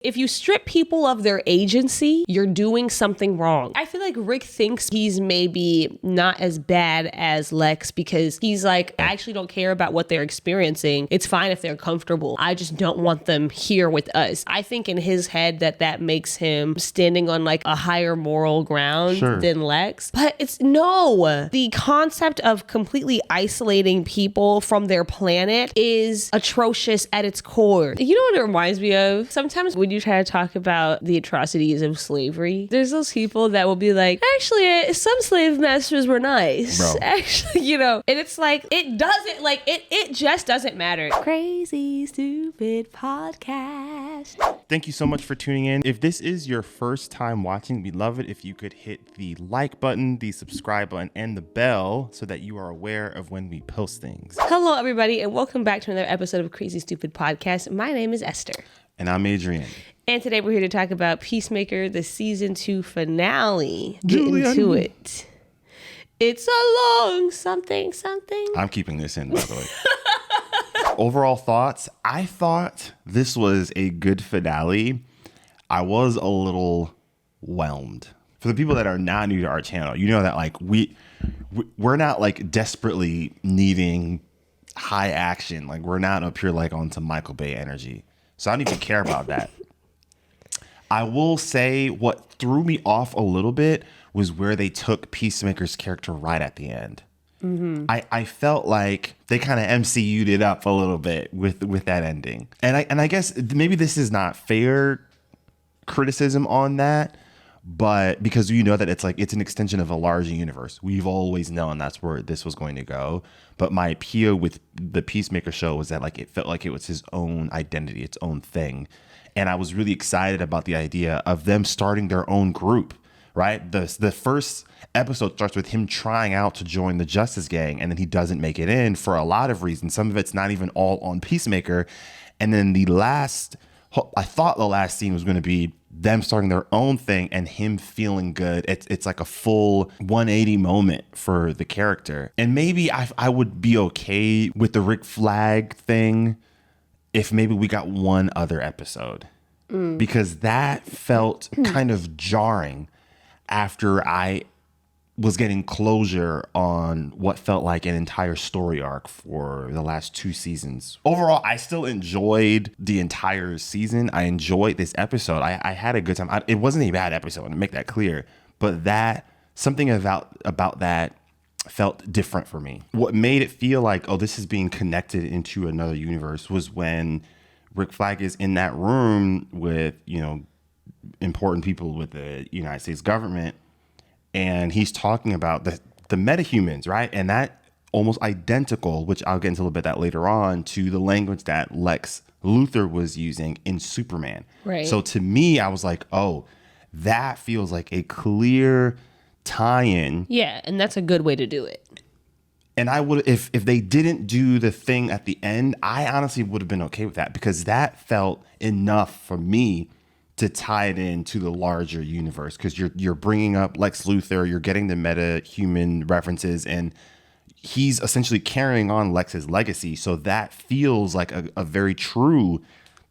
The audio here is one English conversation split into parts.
If you strip people of their agency, you're doing something wrong. I feel like Rick thinks he's maybe not as bad as Lex because he's like, I actually don't care about what they're experiencing. It's fine if they're comfortable. I just don't want them here with us. I think in his head that makes him standing on like a higher moral ground than Lex. But it's no. The concept of completely isolating people from their planet is atrocious at its core. You know what it reminds me of? Sometimes when you try to talk about the atrocities of slavery, there's those people that will be like, actually, some slave masters were nice. Bro. Actually, you know, and it's like, it just doesn't matter. Crazy, stupid podcast. Thank you so much for tuning in. If this is your first time watching, we'd love it if you could hit the like button, the subscribe button, and the bell so that you are aware of when we post things. Hello, everybody, and welcome back to another episode of Crazy Stupid Podcast. My name is Esther. And I'm Adrian. And today we're here to talk about Peacemaker, the season 2 finale. Get into it. It's a long something. I'm keeping this in, by the way. Overall thoughts, I thought this was a good finale. I was a little whelmed. For the people that are not new to our channel, you know that like we're not like desperately needing high action. Like we're not up here like on some Michael Bay energy. So I don't even care about that. I will say what threw me off a little bit was where they took Peacemaker's character right at the end. Mm-hmm. I felt like they kind of MCU'd it up a little bit with that ending. And I guess maybe this is not fair criticism on that, but because you know that it's an extension of a larger universe. We've always known that's where this was going to go. But my appeal with the Peacemaker show was that like it felt like it was his own identity, its own thing. And I was really excited about the idea of them starting their own group, right? The first episode starts with him trying out to join the Justice Gang, and then he doesn't make it in for a lot of reasons. Some of it's not even all on Peacemaker. And then I thought the last scene was going to be them starting their own thing and him feeling good. It's like a full 180 moment for the character. And maybe I would be okay with the Rick Flagg thing if maybe we got one other episode, because that felt kind of jarring after I was getting closure on what felt like an entire story arc for the last 2 seasons. Overall, I still enjoyed the entire season. I enjoyed this episode. I had a good time. It wasn't a bad episode, to make that clear, but something about that felt different for me. What made it feel like, oh, this is being connected into another universe was when Rick Flagg is in that room with, you know, important people with the United States government, and he's talking about the metahumans, right? And that almost identical, which I'll get into a little bit that later on, to the language that Lex Luthor was using in Superman. Right. So to me, I was like, oh, that feels like a clear tie-in. Yeah, and that's a good way to do it. And I would, if they didn't do the thing at the end, I honestly would have been okay with that, because that felt enough for me to tie it into the larger universe, because you're bringing up Lex Luthor, you're getting the meta-human references, and he's essentially carrying on Lex's legacy. So that feels like a very true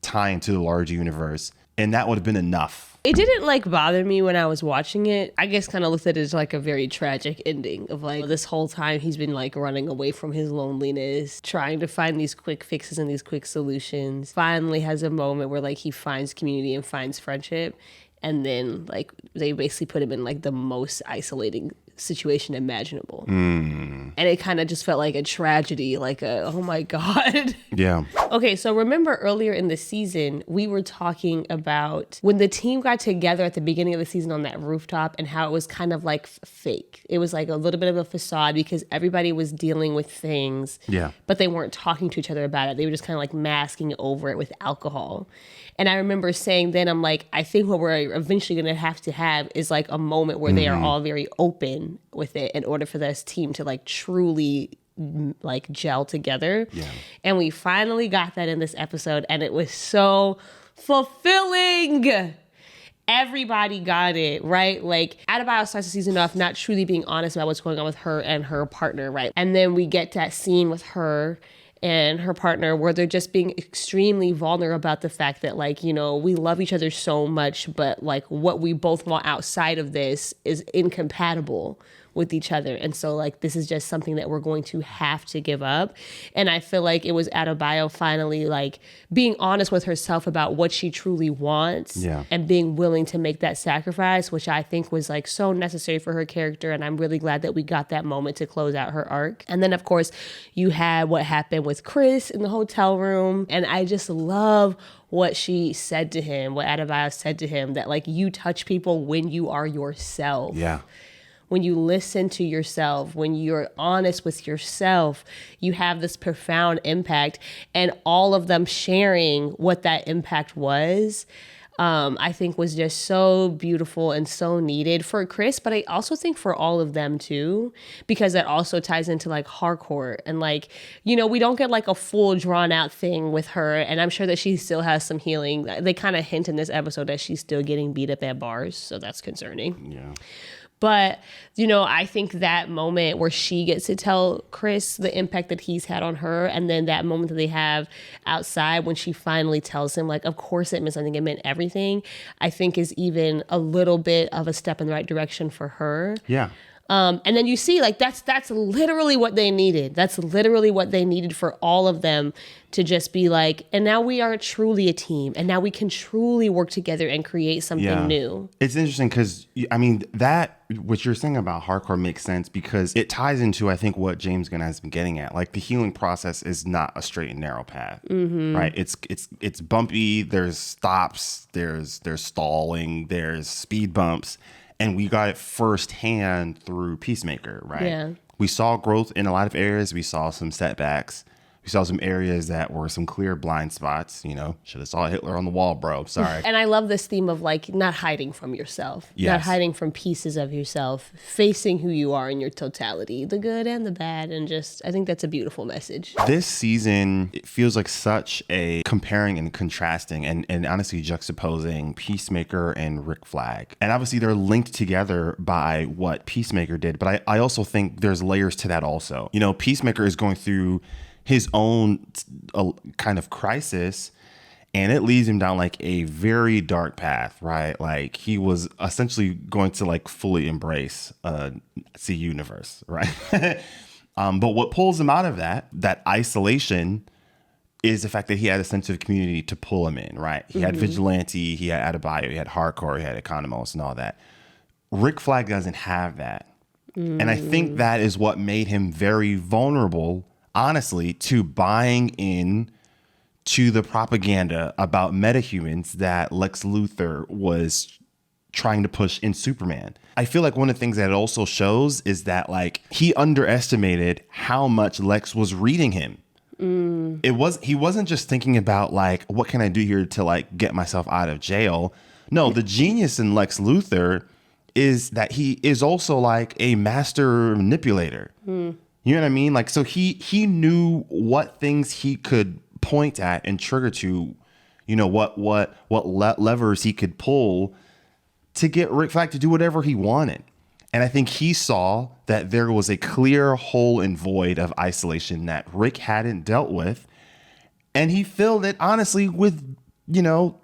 tie into the larger universe, and that would have been enough. It didn't like bother me when I was watching it. I guess kind of looked at it as like a very tragic ending of like this whole time he's been like running away from his loneliness, trying to find these quick fixes and these quick solutions. Finally has a moment where like he finds community and finds friendship. And then like they basically put him in like the most isolating situation imaginable. And it kind of just felt like a tragedy, like oh my God. Yeah. Okay, so remember earlier in the season, we were talking about when the team got together at the beginning of the season on that rooftop and how it was kind of like fake. It was like a little bit of a facade because everybody was dealing with things, but they weren't talking to each other about it. They were just kind of like masking over it with alcohol. And I remember saying then, I'm like, I think what we're eventually going to have is like a moment where they are all very open with it in order for this team to like truly like gel together. Yeah. And we finally got that in this episode, and it was so fulfilling. Everybody got it, right? Like Adebayo starts the season off not truly being honest about what's going on with her and her partner, right? And then we get that scene with her and her partner, where they're just being extremely vulnerable about the fact that, like, you know, we love each other so much, but like what we both want outside of this is incompatible with each other. And so like this is just something that we're going to have to give up. And I feel like it was Adebayo finally like being honest with herself about what she truly wants, and being willing to make that sacrifice, which I think was like so necessary for her character. And I'm really glad that we got that moment to close out her arc. And then of course you had what happened with Chris in the hotel room. And I just love what she said to him, what Adebayo said to him, that like you touch people when you are yourself. Yeah. When you listen to yourself, when you're honest with yourself, you have this profound impact. And all of them sharing what that impact was, I think was just so beautiful and so needed for Chris, but I also think for all of them too, because that also ties into like hardcore and like, you know, we don't get like a full drawn out thing with her. And I'm sure that she still has some healing. They kind of hint in this episode that she's still getting beat up at bars. So that's concerning. Yeah. But, you know, I think that moment where she gets to tell Chris the impact that he's had on her, and then that moment that they have outside when she finally tells him, like, of course it meant something, it meant everything, I think is even a little bit of a step in the right direction for her. Yeah. And then you see, like, that's literally what they needed. That's literally what they needed for all of them to just be like, and now we are truly a team. And now we can truly work together and create something new. It's interesting because, I mean, that, what you're saying about hardcore makes sense because it ties into, I think, what James Gunn has been getting at. Like, the healing process is not a straight and narrow path, right? It's bumpy. There's stops. There's stalling. There's speed bumps. And we got it firsthand through Peacemaker, right? Yeah. We saw growth in a lot of areas. We saw some setbacks. We saw some areas that were some clear blind spots. You know, should have saw Hitler on the wall, bro. Sorry. And I love this theme of like not hiding from yourself, not hiding from pieces of yourself, facing who you are in your totality, the good and the bad. And just, I think that's a beautiful message. This season, it feels like such a comparing and contrasting and honestly juxtaposing Peacemaker and Rick Flagg. And obviously they're linked together by what Peacemaker did. But I also think there's layers to that also. You know, Peacemaker is going through his own kind of crisis, and it leads him down like a very dark path, right? Like he was essentially going to like fully embrace the universe, right? But what pulls him out of that isolation is the fact that he had a sense of community to pull him in, right? He had Vigilante, he had Adebayo, he had Hardcore, he had Economos and all that. Rick Flagg doesn't have that. And I think that is what made him very vulnerable, honestly, to buying in to the propaganda about metahumans that Lex Luthor was trying to push in Superman. I feel like one of the things that it also shows is that like he underestimated how much Lex was reading him. He wasn't just thinking about like, what can I do here to like get myself out of jail? No, the genius in Lex Luthor is that he is also like a master manipulator. You know what I mean? Like, so he knew what things he could point at and trigger to, you know, what levers he could pull to get Rick Flagg to do whatever he wanted. And I think he saw that there was a clear hole and void of isolation that Rick hadn't dealt with. And he filled it, honestly, with, you know,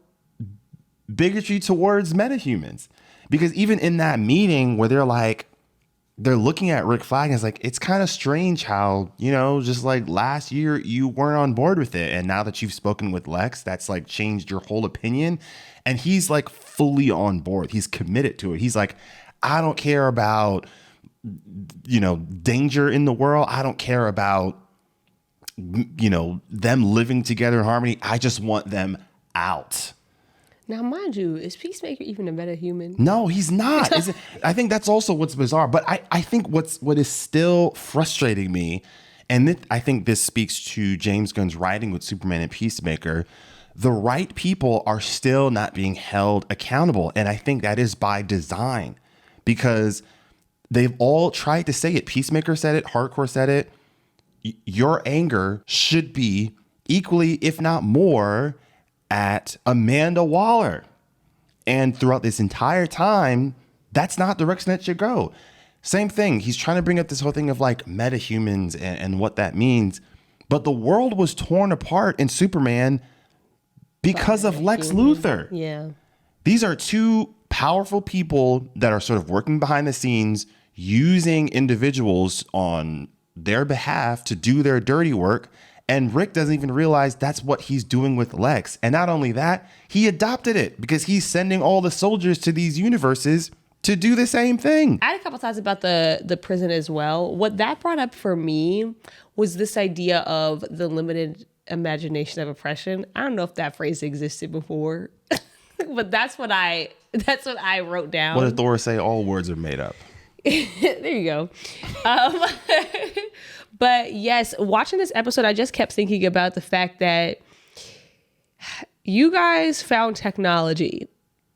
bigotry towards metahumans. Because even in that meeting where they're looking at Rick Flagg and it's like, it's kind of strange how, you know, just like last year you weren't on board with it. And now that you've spoken with Lex, that's like changed your whole opinion. And he's like fully on board. He's committed to it. He's like, I don't care about, you know, danger in the world. I don't care about, you know, them living together in harmony. I just want them out. Now, mind you, is Peacemaker even a metahuman? No, he's not. I think that's also what's bizarre. But I think what is still frustrating me, and I think this speaks to James Gunn's writing with Superman and Peacemaker, the right people are still not being held accountable. And I think that is by design because they've all tried to say it. Peacemaker said it. Hardcore said it. Your anger should be equally, if not more, at Amanda Waller. And throughout this entire time, that's not the direction that should go. Same thing. He's trying to bring up this whole thing of like metahumans and what that means. But the world was torn apart in Superman because of Lex Luthor. Yeah. These are two powerful people that are sort of working behind the scenes, using individuals on their behalf to do their dirty work. And Rick doesn't even realize that's what he's doing with Lex. And not only that, he adopted it because he's sending all the soldiers to these universes to do the same thing. I had a couple thoughts about the prison as well. What that brought up for me was this idea of the limited imagination of oppression. I don't know if that phrase existed before, but that's what I wrote down. What did Thor say? All words are made up. There you go. But yes, watching this episode, I just kept thinking about the fact that you guys found technology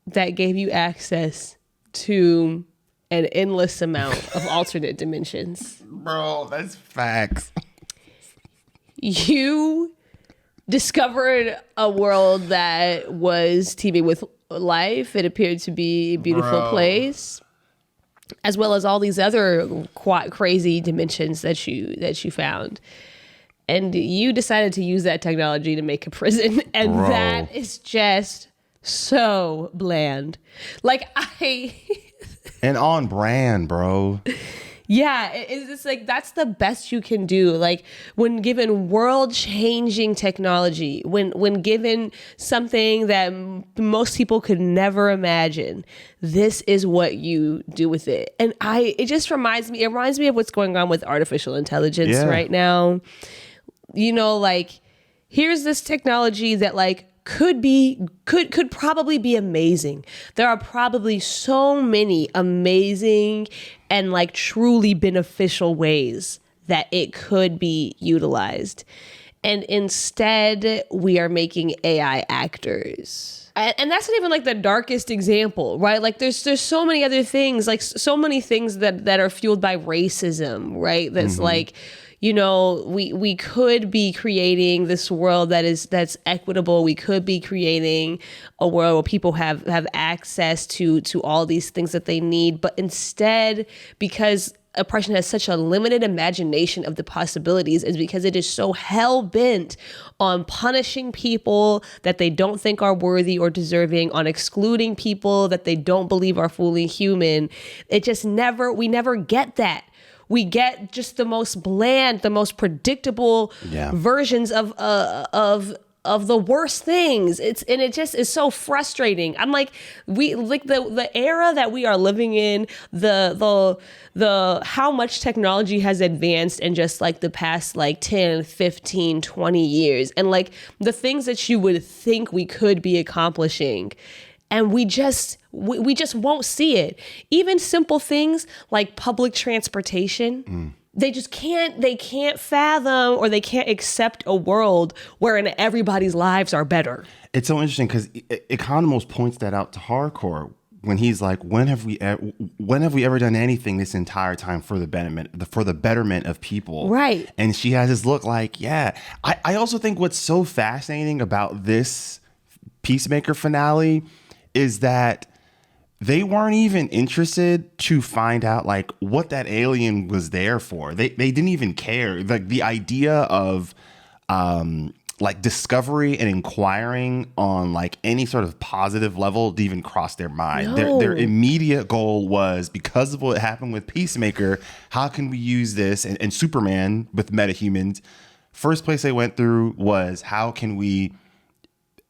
that gave you access to an endless amount of alternate dimensions. Bro, that's facts. You discovered a world that was teeming with life. It appeared to be a beautiful place, as well as all these other quite crazy dimensions that you found. And you decided to use that technology to make a prison. And that is just so bland. And on brand, bro. Yeah, it's like that's the best you can do. Like when given world-changing technology, when given something that most people could never imagine, this is what you do with it. And it just reminds me of what's going on with artificial intelligence right now. You know, like here's this technology that like could probably be amazing. There are probably so many amazing and like truly beneficial ways that it could be utilized. And instead we are making AI actors. And that's not even like the darkest example, right? Like there's so many other things, like so many things that are fueled by racism, right? That's like, you know, we could be creating this world that's equitable. We could be creating a world where people have access to all these things that they need. But instead, because oppression has such a limited imagination of the possibilities, is because it is so hell-bent on punishing people that they don't think are worthy or deserving, on excluding people that they don't believe are fully human. We never get that. We get just the most bland, the most predictable versions of the worst things. It just is so frustrating. I'm like, the era that we are living in, the how much technology has advanced in just like the past like 10, 15, 20 years. And like the things that you would think we could be accomplishing. And we just won't see it. Even simple things like public transportation, they can't fathom or they can't accept a world wherein everybody's lives are better. It's so interesting because Economos points that out to Hardcore when he's like, when have we ever done anything this entire time for the betterment of people? Right. And she has this look like, yeah. I also think what's so fascinating about this Peacemaker finale is that they weren't even interested to find out like what that alien was there for. They didn't even care. Like the idea of like discovery and inquiring on like any sort of positive level to even cross their mind. No. Their immediate goal was, because of what happened with Peacemaker, how can we use this? And Superman with metahumans, first place they went through was how can we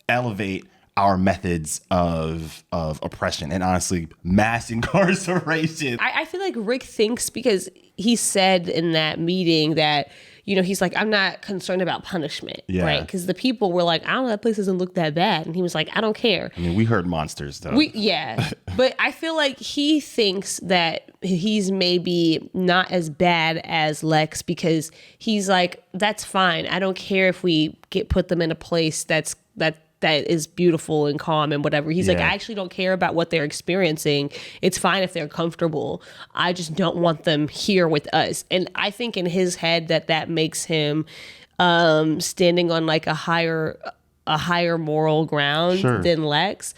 elevate our methods of oppression and honestly mass incarceration. I feel like Rick thinks, because he said in that meeting that, you know, he's like, I'm not concerned about punishment, right? Because the people were like, I don't know, that place doesn't look that bad. And he was like, I don't care. I mean, we heard monsters though. But I feel like he thinks that he's maybe not as bad as Lex, because he's like, that's fine. I don't care if we put them in a place that is beautiful and calm and whatever. He's like, I actually don't care about what they're experiencing. It's fine if they're comfortable. I just don't want them here with us. And I think in his head that makes him standing on like a higher moral ground than Lex.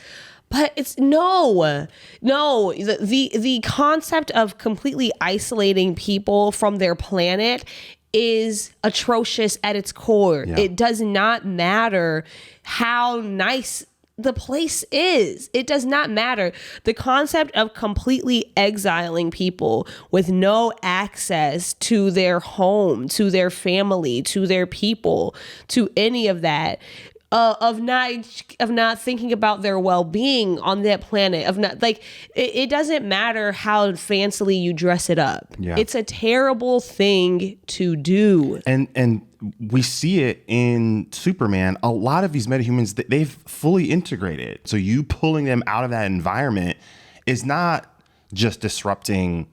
But it's no. The concept of completely isolating people from their planet is atrocious at its core. Yeah. It does not matter how nice the place is. It does not matter. The concept of completely exiling people with no access to their home, to their family, to their people, to any of that, of not thinking about their well-being on that planet, of not like it doesn't matter how fancily you dress it up. Yeah. It's a terrible thing to do. And we see it in Superman. A lot of these metahumans, they've fully integrated. So you pulling them out of that environment is not just disrupting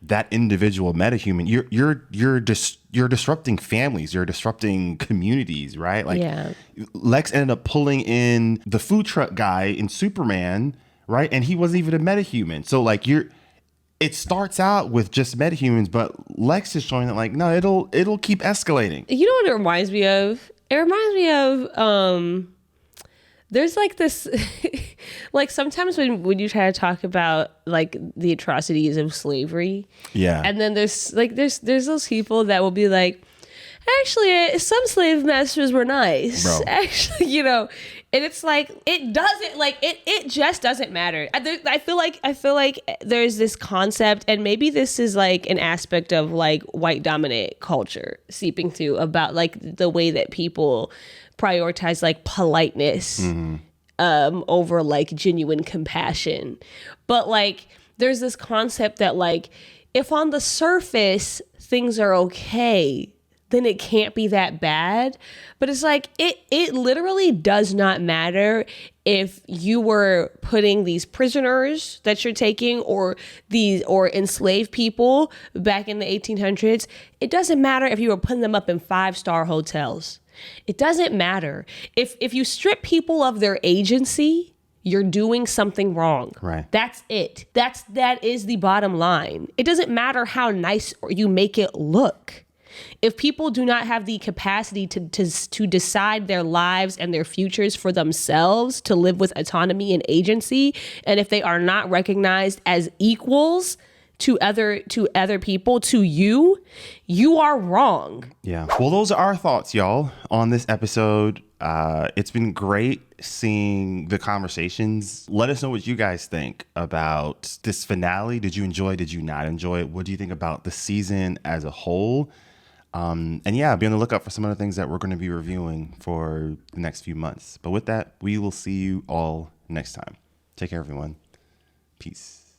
that individual metahuman. You're disrupting families. You're disrupting communities, right? Like Lex ended up pulling in the food truck guy in Superman, right? And he wasn't even a metahuman. So like it starts out with just metahumans, but Lex is showing that like, no, it'll keep escalating. You know what it reminds me of? It reminds me of there's like this like sometimes when you try to talk about like the atrocities of slavery. Yeah. And then there's those people that will be like, actually, some slave masters were nice. Bro. Actually, you know, and it's like it doesn't like it just doesn't matter. I feel like there's this concept, and maybe this is like an aspect of like white dominant culture seeping through about like the way that people prioritize like politeness over like genuine compassion. But like there's this concept that like if on the surface things are okay, then it can't be that bad. But it's like it literally does not matter if you were putting these prisoners that you're taking or enslaved people back in the 1800s. It doesn't matter if you were putting them up in 5-star hotels. It doesn't matter. If you strip people of their agency, you're doing something wrong. Right. That's it. That is the bottom line. It doesn't matter how nice you make it look. If people do not have the capacity to decide their lives and their futures for themselves, to live with autonomy and agency, and if they are not recognized as equals to other people, to you are wrong. Yeah. Well, those are our thoughts, y'all, on this episode. It's been great seeing the conversations. Let us know what you guys think about this finale. Did you enjoy? Did you not enjoy it? What do you think about the season as a whole? And yeah, be on the lookout for some other things that we're going to be reviewing for the next few months. But with that, we will see you all next time. Take care, everyone. Peace.